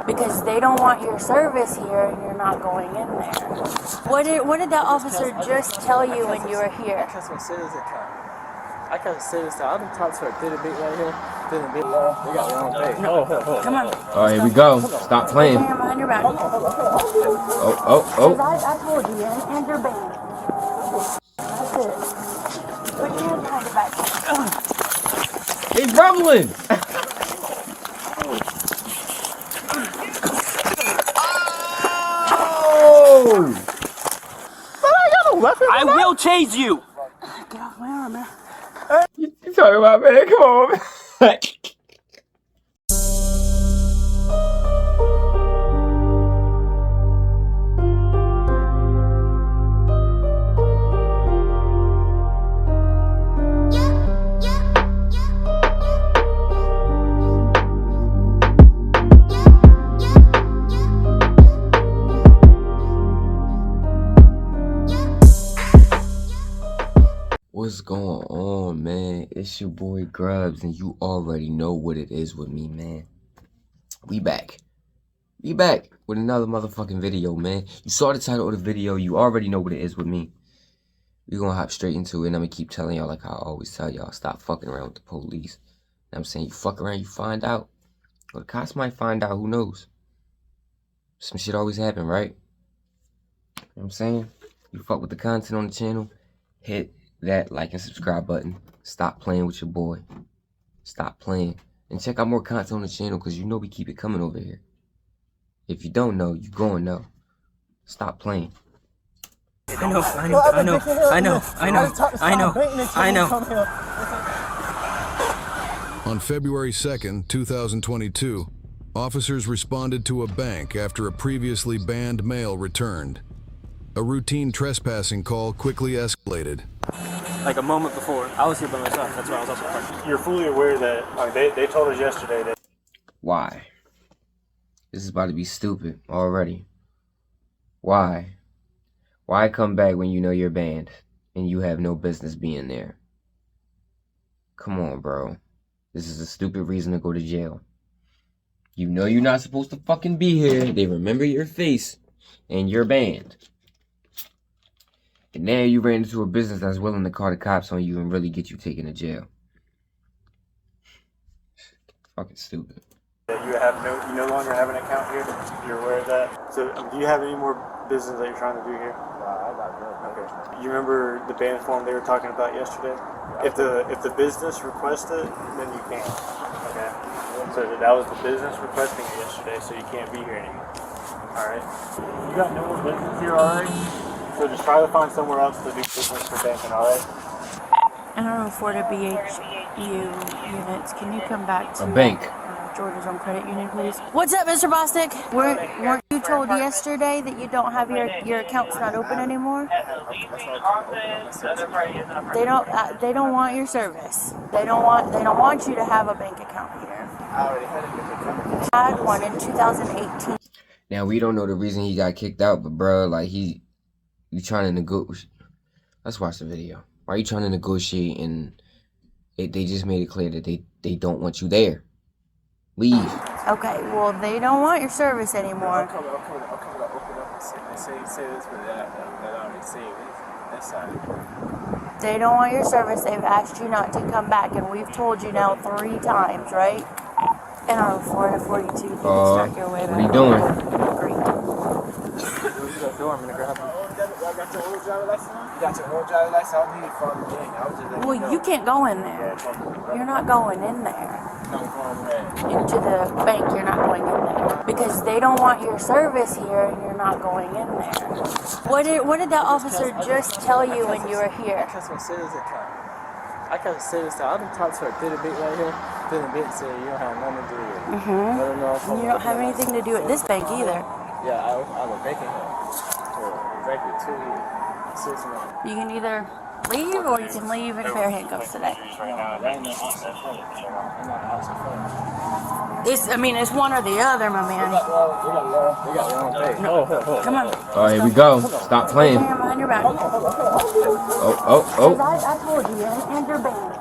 because they don't want your service here and you're not going in there. What did that officer just tell you when you were here? I can't say this. I done talked to a bitty bit right here. Bitty bit. They got their own pay. No. Come on. All right, here we go. Stop playing. Put your hand behind your back. Oh. I told you, and your band. That's it. Put your hand behind your back. He's rumbling. Oh! I will chase you. Get off my arm, man. You talking about, man? Come on, man. What's going on, man? It's your boy Grubz, and you already know what it is with me, man. We back with another motherfucking video, man. You saw the title of the video. You already know what it is with me. We're gonna hop straight into it, and I'm gonna keep telling y'all like I always tell y'all. Stop fucking around with the police. I'm saying you fuck around, you find out. Or the cops might find out, who knows? Some shit always happen, right? You know what I'm saying? You fuck with the content on the channel, hit that like and subscribe button. Stop playing with your boy. Stop playing. And check out more content on the channel, because you know we keep it coming over here. If you don't know, you gonna know. Stop playing. I know. On February 2nd, 2022, officers responded to a bank after a previously banned male returned. A routine trespassing call quickly escalated. Like a moment before, I was here by myself. That's why I was also parked. You're fully aware that they told us yesterday that. Why? This is about to be stupid already. Why? Why come back when you know you're banned and you have no business being there? Come on, bro. This is a stupid reason to go to jail. You know you're not supposed to fucking be here. They remember your face and you're banned. And now you ran into a business that's willing to call the cops on you and really get you taken to jail. Fucking stupid. You no longer have an account here. You're aware of that. So, do you have any more business that you're trying to do here? I got good. Okay. You remember the ban form they were talking about yesterday? If the business requests it, then you can. Okay. So that was the business requesting it yesterday, so you can't be here anymore. All right. You got no more business here already. So just try to find somewhere else to do business for banking, alright? I don't afford a BHU units. Can you come back to a bank? Georgia's Home Credit Union, please. What's up, Mr. Bostic? Weren't you told yesterday that you don't have your account's not open anymore? They don't want your service. They don't want you to have a bank account here. I already had a bank account. I had one in 2018. Now we don't know the reason he got kicked out, but bro, like you trying to negotiate. Let's watch the video. Why are you trying to negotiate and they just made it clear that they don't want you there? Leave. Okay, well, they don't want your service anymore. I'll come open up and say this, but that already saved it. That's side. They don't want your service. They've asked you not to come back, and we've told you now 3 times, right? And on 442, you can start your way back. What are you doing? Great. I'm gonna grab him. I got your old driver license on? You got your old driver license? I don't need it for the gang. I was just Well, you can't go in there. You're not going in there. Into the bank, you're not going in there. Because they don't want your service here and you're not going in there. What did that officer just tell you when you were here? I can't say this account. I can't say this. I done talked to a bitty bit right here. Bitty bit said you don't have nothing to do with it. Mm-hmm. You don't have anything to do with this bank either. Yeah, I was banking here for exactly 2 years, 6 months. You can either leave or you can leave in fair handcuffs today. It's one or the other, my man. We got your own pay. No. Come on. All right, here we go. Stop playing. Put your hand behind your back. Oh. I told you, and your band.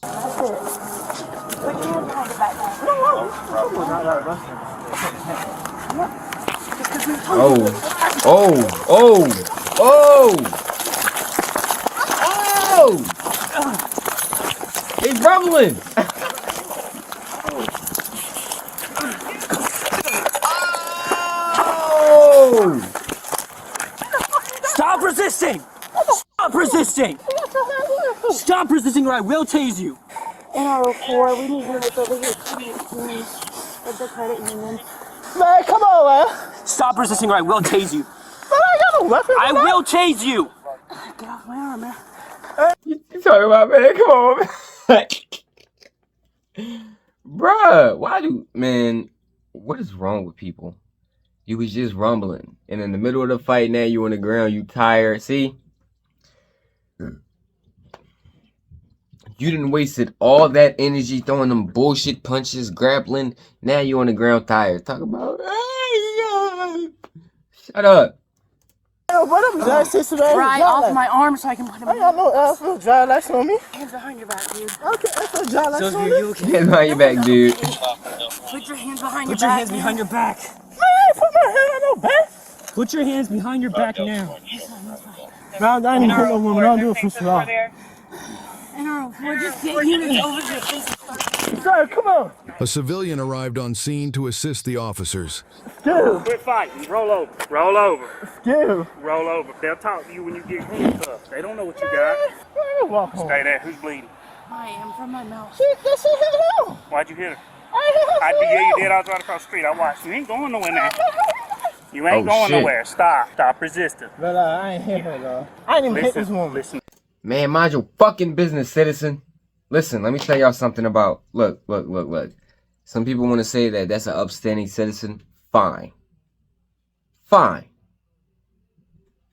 That's it. Put your hand behind your back. Oh, oh, oh, oh, oh! He's rumbling! Oh! Stop resisting! Stop resisting! Stop resisting or I will tase you! NR04, we need units over here at the credit union. Man, come on, man! Stop resisting or I will tase you! Man, I got no weapon! I will tase you! Get off my arm, man. You talking about, man? Come on, man. Bruh, why do, man, what is wrong with people? You was just rumbling. And in the middle of the fight, now you on the ground, you tired. See? You done wasted all that energy throwing them bullshit punches, grappling. Now you on the ground tired. Talk about, shut up. Right off my arm so I can put him in. I got no dry license on me. Hands behind your back, dude. Okay, that's no dry license on me. Hands behind your back, dude. Put your hands behind Put your your back. hands behind your back. Man, I ain't put my hand on no back. Put your hands behind your back now. your No, I ain't even hit no woman. I don't do it for law. NR04, just get units over here. Sir, come on. A civilian arrived on scene to assist the officers. Quit fighting. Roll over. Roll over. Dude. Roll over. They'll talk to you when you get handcuffed. They don't know what you got. Walk home. Stay there. Who's bleeding? I am from my mouth. Shit, that shit hit him. Why'd you hit her? I hit her. I did. You did. I was right across the street. I watched. You ain't going nowhere now. You ain't Oh, going shit. nowhere. Stop. Stop resisting. But I ain't hit her, though. I ain't even hit this woman. Listen. Man, mind your fucking business, citizen. Listen, let me tell y'all something about, look. Some people want to say that that's an upstanding citizen. Fine.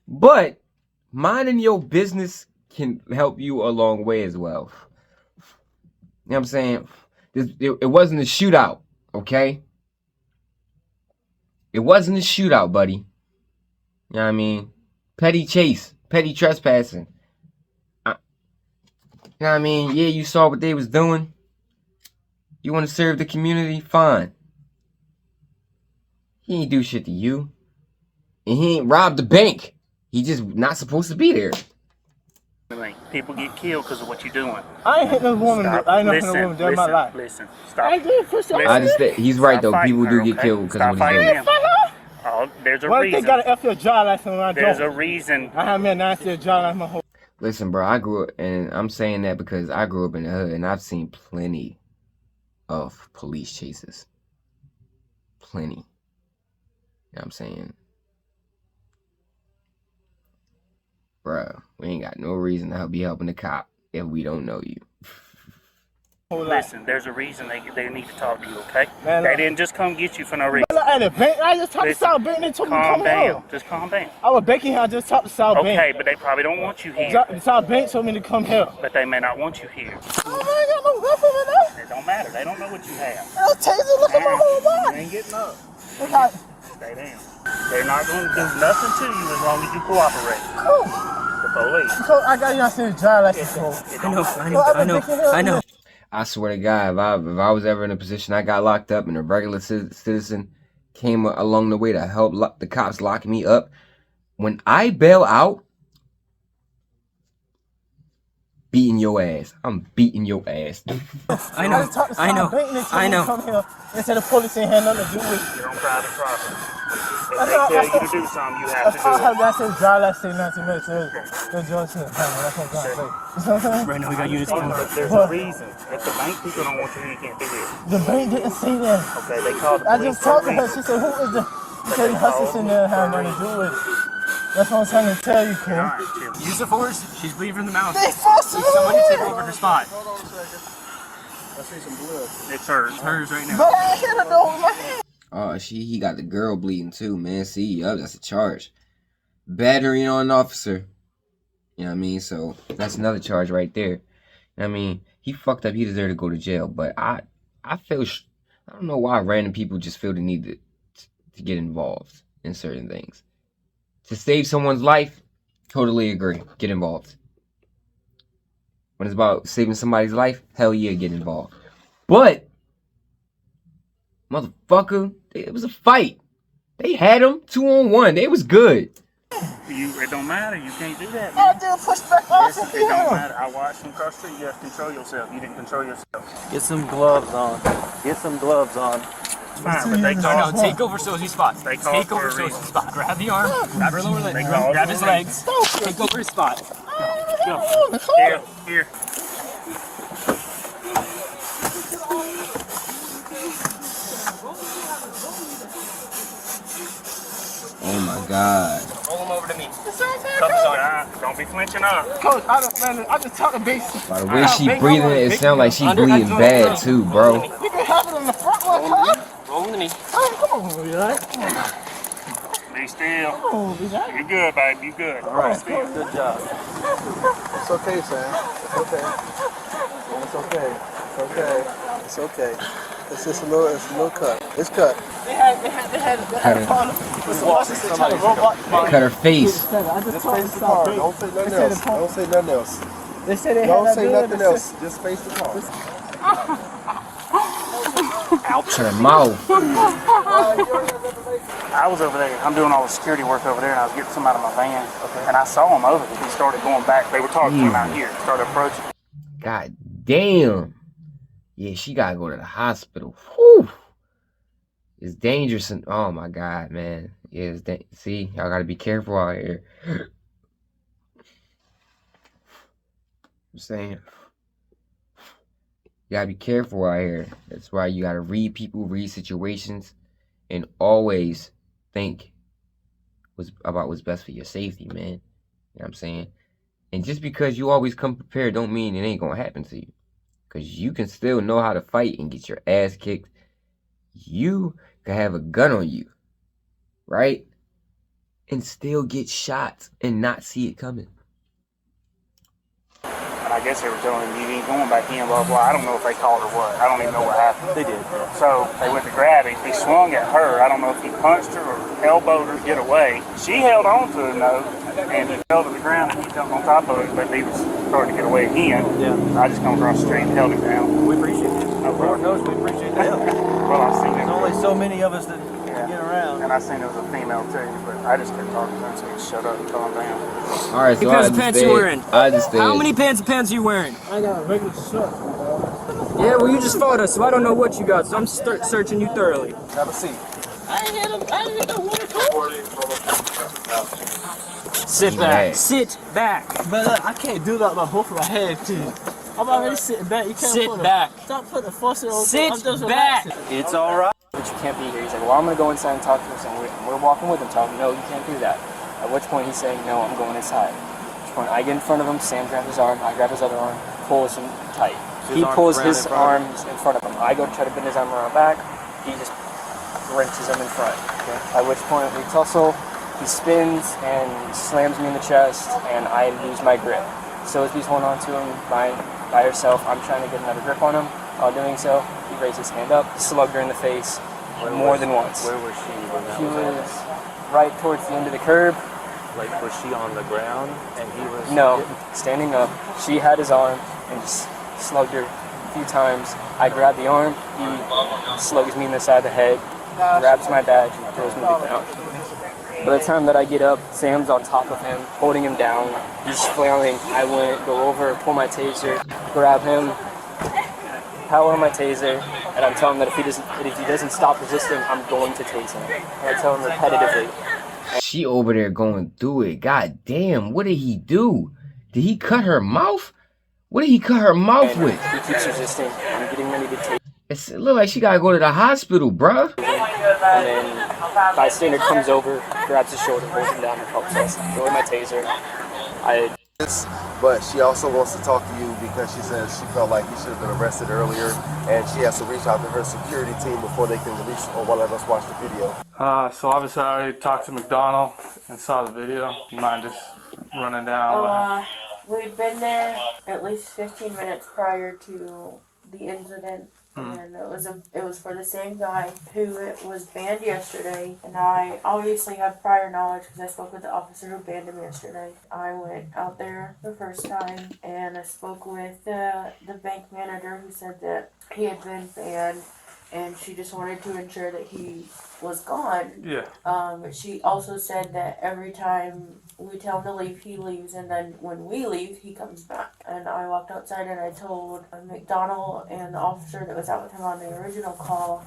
But minding your business can help you a long way as well. You know what I'm saying? It wasn't a shootout, okay? It wasn't a shootout, buddy. You know what I mean? Petty chase, petty trespassing. You know what I mean? Yeah, you saw what they was doing. You want to serve the community? Fine. He ain't do shit to you. And he ain't robbed the bank. He just not supposed to be there. People get killed because of what you're doing. I ain't hit no woman. Stop. I ain't hit no woman in my life. Listen. I Stop. did push her. I understand. He's right, Stop though. fighting People do her, get okay? killed because Stop of what he's fighting doing. them. Oh, there's a Well, reason. they got an F.L. dry license and I There's a don't. reason. I have me a 9-year dry license my whole. Listen, bro, I grew up, and I'm saying that because I grew up in the hood, and I've seen plenty of police chases. Plenty. You know what I'm saying? Bruh, we ain't got no reason to be helping the cop if we don't know you. Listen, there's a reason they need to talk to you, okay? Man, They didn't just come get you for no reason. At the bank, I just talked to Listen, South Bank and they told me to Calm come here. down. Just calm down. I was banking here, I just talked to South Okay, Bank. but they probably don't want you here. South Bank told me to come here. But they may not want you here. Oh, I ain't got no weapon in there. It don't matter. They don't know what you have. I'll taser, look at my whole You body. ain't getting up. Look at Stay down. They're not going to do nothing to you as long as you cooperate. cool. The police. So I got you on saying dry license. I know. I swear to God, if I was ever in a position I got locked up and a regular citizen came along the way to help the cops lock me up, when I bail out, beating your ass. I'm beating your ass. I know. I know. Come here. They said the police ain't had nothing to do with it. You're on private property. If That's they all- tell that's you to do something, you have That's to all I do have. it. That says dry license, not to make sure the judge said, that's what I'm trying to say. You know what I'm saying? Right now we got units But there's a reason. If the bank people don't want you here, you can't be here. The bank didn't say that. Okay, they called the I police just for a talked to her. reason. She said, who is the... She said, Hussey's in there have nothing to do with it. That's what I'm trying to tell you, kid. All right, chill. Use the force. She's bleeding from the mouth. They fussing Somebody over take here. over her spot. It's hers. It's hers right now. But I ain't hit her though with my hand. Oh, he got the girl bleeding too, man. See, yup, that's a charge. Battery on an officer. You know what I mean? So that's another charge right there. I mean, he fucked up. He deserved to go to jail. But I feel, I don't know why random people just feel the need to get involved in certain things. To save someone's life, totally agree. Get involved. When it's about saving somebody's life, hell yeah, get involved. But Motherfucker. It was a fight. They had him 2-on-1. They was good. It don't matter. You can't do that. I did push back off It don't matter. I watched him cross the street. You have to control yourself. You didn't control yourself. Get some gloves on. Get some gloves on. It's fine, but they call. No, take over Sosie's spot. They call Take over for a reason. Sosie's spot. Grab the arm. Grab her lower leg. They call Grab for his a legs. Take over his spot. Go. Here. Oh my God. Roll him over to me. Don't be flinching up. Coach, I just talked to base. By the way she breathing, it sounds like she bleeding bad too, bro. You can have it on the front one, huh? Roll him to me. Come on, you alright? Be still. You're good, baby. You good. All right. Good job. It's okay, Sam. It's okay. It's okay. It's okay. It's okay. It's just a little cut. It's cut. They had a problem with some buses that tried to robot. Cut her face. I just told them Face the car. Don't say nothing else. Don't say nothing else. They said they Don't had say nothing else. Just face the car. Cut her mouth. I was over there. I'm doing all the security work over there, and I was getting some out of my van. Okay. And I saw him over there. He started going back. They were talking to him out here. Started approaching. God damn. Yeah, she gotta go to the hospital. Whew. It's dangerous. And oh my God, man. Yeah, see, y'all gotta be careful out here. I'm saying, you gotta be careful out here. That's why you gotta read people, read situations, and always think about what's best for your safety, man. You know what I'm saying? And just because you always come prepared don't mean it ain't gonna happen to you. Because you can still know how to fight and get your ass kicked. You can have a gun on you, right? And still get shot and not see it coming. And I guess they were telling him, you ain't going back in, blah, blah. I don't know if they called or what. I don't even know what happened. They did. So they went to grab him. He swung at her. I don't know if he punched her or elbowed her to get away. She held on to him, though, and he fell to the ground and he jumped on top of it, but he was starting to get away again. Yeah. I just come across the street and held him down. We appreciate it. No Lord problem. knows we appreciate the help. Well, I seen There's him. only so many of us that get around. And I seen there was a female too, but I just couldn't talk to her, so he shut up and calm down. All right, so How many pants you wearing? I understand. How many pants are you wearing? I got a regular shirt. Yeah, well, you just followed us, so I don't know what you got, so I'm searching you thoroughly. Have a seat. Sit back. Sit back. But I can't do that with both of my head too. I'm already sitting back. You can't Sit back. Stop putting the force on. Sit back. It's all right. But you can't be here. He's like, well, I'm going to go inside and talk to him. So we're walking with him, telling him, no, you can't do that. At which point he's saying, no, I'm going inside. At which point I get in front of him, Sam grabs his arm, I grab his other arm, pulls him tight. He pulls his arms in front of him. I go to try to bend his arm around back. He just wrenches him in front. Okay? At which point we tussle. He spins and slams me in the chest, and I lose my grip. So as he's holding on to him by herself, I'm trying to get another grip on him. While doing so, he raised his hand up, slugged her in the face more than once. Where was she when that She was was right towards the end of the curb. Like, was she on the ground and he was? No, standing up. She had his arm and just slugged her a few times. I grabbed the arm. He slugs me in the side of the head, grabs my badge, and throws me to the ground. By the time that I get up, Sam's on top of him, holding him down. He's flailing. I go over, pull my taser, grab him, power on my taser, and I'm telling him that if he doesn't stop resisting, I'm going to tase him. And I tell him repetitively. She over there going through it. God damn, what did he do? Did he cut her mouth? What did he cut her mouth And with? he keeps resisting. I'm getting ready to tase. It look like she gotta go to the hospital, bruh. And then bystander comes over, grabs his shoulder, holds him down, and helps us. Throw my taser. But she also wants to talk to you because she says she felt like he should have been arrested earlier, and she has to reach out to her security team before they can release or let us watch the video. So obviously I already talked to McDonald and saw the video. You mind just running down? We'd been there at least 15 minutes prior to the incident. And it was for the same guy who was banned yesterday, and I obviously had prior knowledge because I spoke with the officer who banned him yesterday. I went out there the first time and I spoke with the bank manager who said that he had been banned and she just wanted to ensure that he was gone. Yeah. She also said that every time we tell him to leave, he leaves, and then when we leave, he comes back. And I walked outside and I told McDonald and the officer that was out with him on the original call,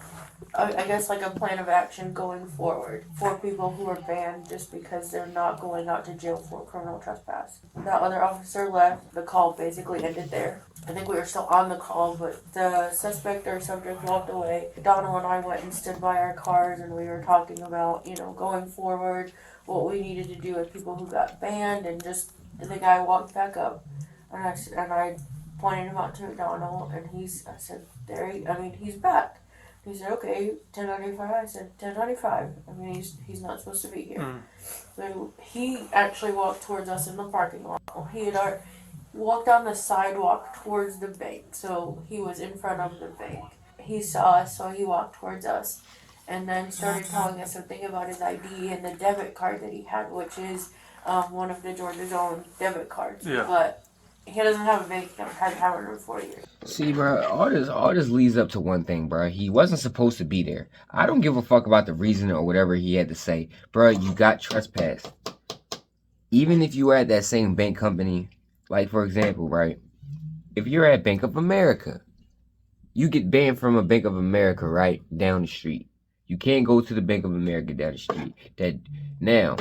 I guess like a plan of action going forward for people who are banned just because they're not going out to jail for criminal trespass. That other officer left. The call basically ended there. I think we were still on the call, but the suspect or subject walked away. Donald and I went and stood by our cars and we were talking about, going forward, what we needed to do with people who got banned, and just the guy walked back up and I pointed him out to McDonald, and I said, he's back. He said, okay, 1095. I said, 1095. He's not supposed to be here. So he actually walked towards us in the parking lot. He had walked down the sidewalk towards the bank, so he was in front of the bank. He saw us, so he walked towards us, and then started telling us something about his ID and the debit card that he had, which is one of the Georgia's own debit cards. Yeah. But he doesn't have a bank account. Hasn't had one in 4 years. See, bro, all this leads up to one thing, bro. He wasn't supposed to be there. I don't give a fuck about the reason or whatever he had to say. Bro, you got trespassed. Even if you were at that same bank company, like, for example, right? If you're at Bank of America, you get banned from a Bank of America, right, down the street. You can't go to the Bank of America down the street. Now,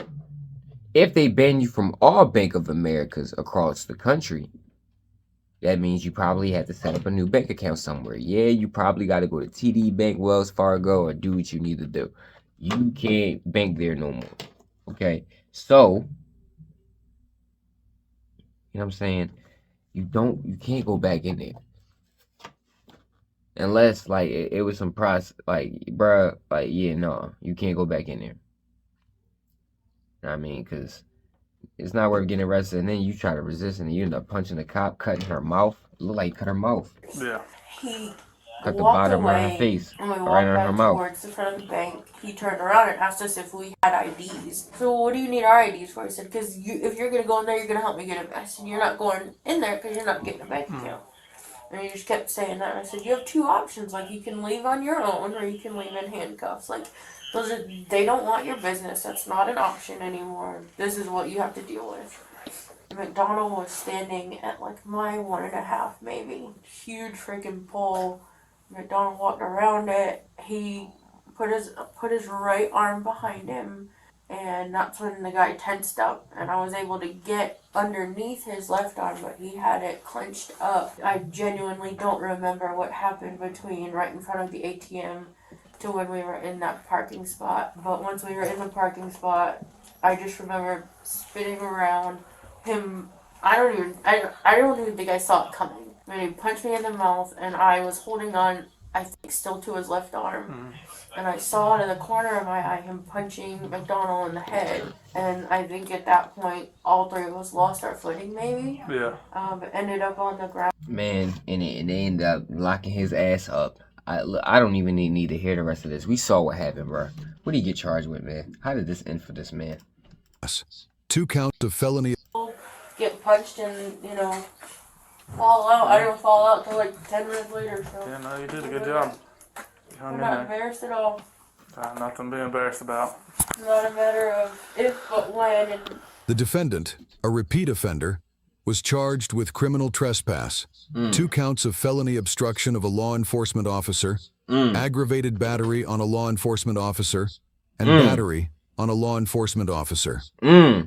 if they ban you from all Bank of Americas across the country, that means you probably have to set up a new bank account somewhere. Yeah, you probably got to go to TD Bank, Wells Fargo, or do what you need to do. You can't bank there no more. Okay? So, you know what I'm saying? You can't go back in there. Unless, like, it was some process, like, bruh, like, yeah, no, you can't go back in there. You know what I mean? Because it's not worth getting arrested, and then you try to resist, and you end up punching the cop, cutting her mouth. It looked like you cut her mouth. Yeah. He Cut the walked bottom away, of her face, and we walked right on back her mouth. towards the front of the bank. He turned around and asked us if we had IDs. So what do you need our IDs for? He said, because if you're going to go in there, you're going to help me get a vest. And you're not going in there because you're not getting a bank account. And he just kept saying that. And I said, you have two options. Like, you can leave on your own, or you can leave in handcuffs. Like, they don't want your business. That's not an option anymore. This is what you have to deal with. McDonald was standing at like my 1.5 maybe. Huge freaking pole. McDonald walked around it. He put his right arm behind him, and that's when the guy tensed up, and I was able to get underneath his left arm, but he had it clenched up. I genuinely don't remember what happened between right in front of the ATM to when we were in that parking spot. But once we were in the parking spot, I just remember spinning around him. I don't even think I saw it coming. I mean, he punched me in the mouth, and I was holding on, I think, still to his left arm. And I saw out of the corner of my eye him punching McDonald in the head. And I think at that point, all three of us lost our footing, maybe. Yeah. But ended up on the ground. Man, and they ended up locking his ass up. I don't even need to hear the rest of this. We saw what happened, bro. What did he get charged with, man? How did this end for this man? 2 counts of felony. Get punched and, fall out. I didn't fall out till like 10 minutes later. So Yeah, no, you did a good job. I'm not embarrassed at all. Nothing to be embarrassed about. Not a matter of if, but when. And The defendant, a repeat offender, was charged with criminal trespass, 2 counts of felony obstruction of a law enforcement officer, aggravated battery on a law enforcement officer, and battery on a law enforcement officer.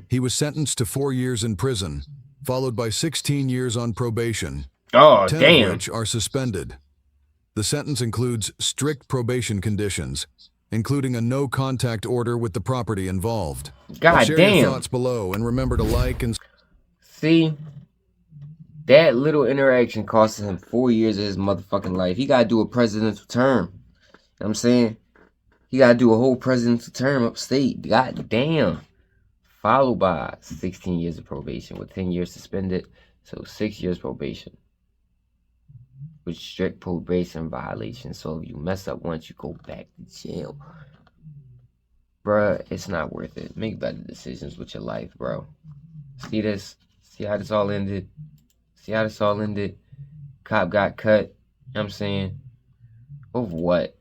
He was sentenced to 4 years in prison, followed by 16 years on probation, 10 of which are suspended. The sentence includes strict probation conditions, including a no-contact order with the property involved. Share your thoughts below, and remember to like and... See? That little interaction cost him 4 years of his motherfucking life. He gotta do a presidential term. You know what I'm saying? He gotta do a whole presidential term upstate. God damn. Followed by 16 years of probation with 10 years suspended. So 6 years probation. With strict probation violation. So if you mess up once, you go back to jail. Bruh, it's not worth it. Make better decisions with your life, bro. See this? See how this all ended? See how this all ended? Cop got cut. You know what I'm saying? Over what?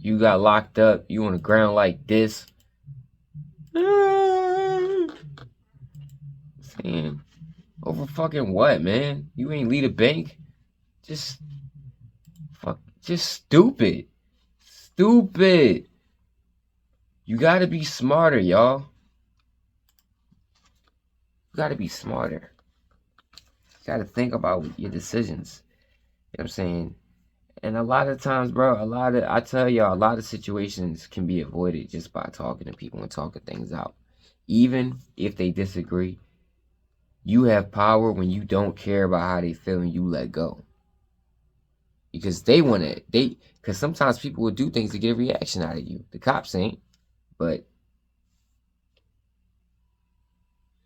You got locked up. You on the ground like this. Saying, over fucking what, man? You ain't lead a bank. Just stupid. Stupid. You gotta be smarter, y'all. You gotta be smarter. You gotta think about your decisions. You know what I'm saying? And a lot of times, bro, I tell y'all, a lot of situations can be avoided just by talking to people and talking things out. Even if they disagree, you have power when you don't care about how they feel and you let go. Because because sometimes people will do things to get a reaction out of you. The cops ain't, but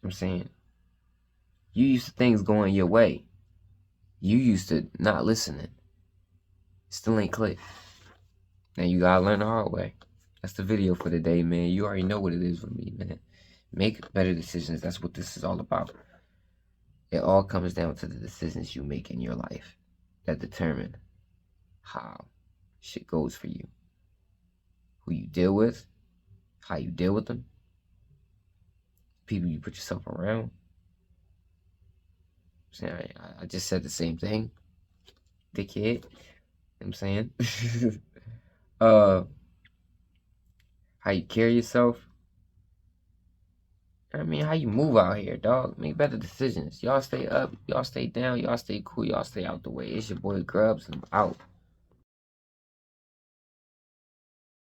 I'm saying, you used to things going your way. You used to not listening. Still ain't click. Now you gotta learn the hard way. That's the video for the day, man. You already know what it is with me, man. Make better decisions. That's what this is all about. It all comes down to the decisions you make in your life that determine how shit goes for you. Who you deal with, how you deal with them, people you put yourself around. I just said the same thing, dickhead. You know what I'm saying? How you carry yourself. I mean, how you move out here, dog. Make better decisions. Y'all stay up, y'all stay down, y'all stay cool, y'all stay out the way. It's your boy Grubz, and I'm out.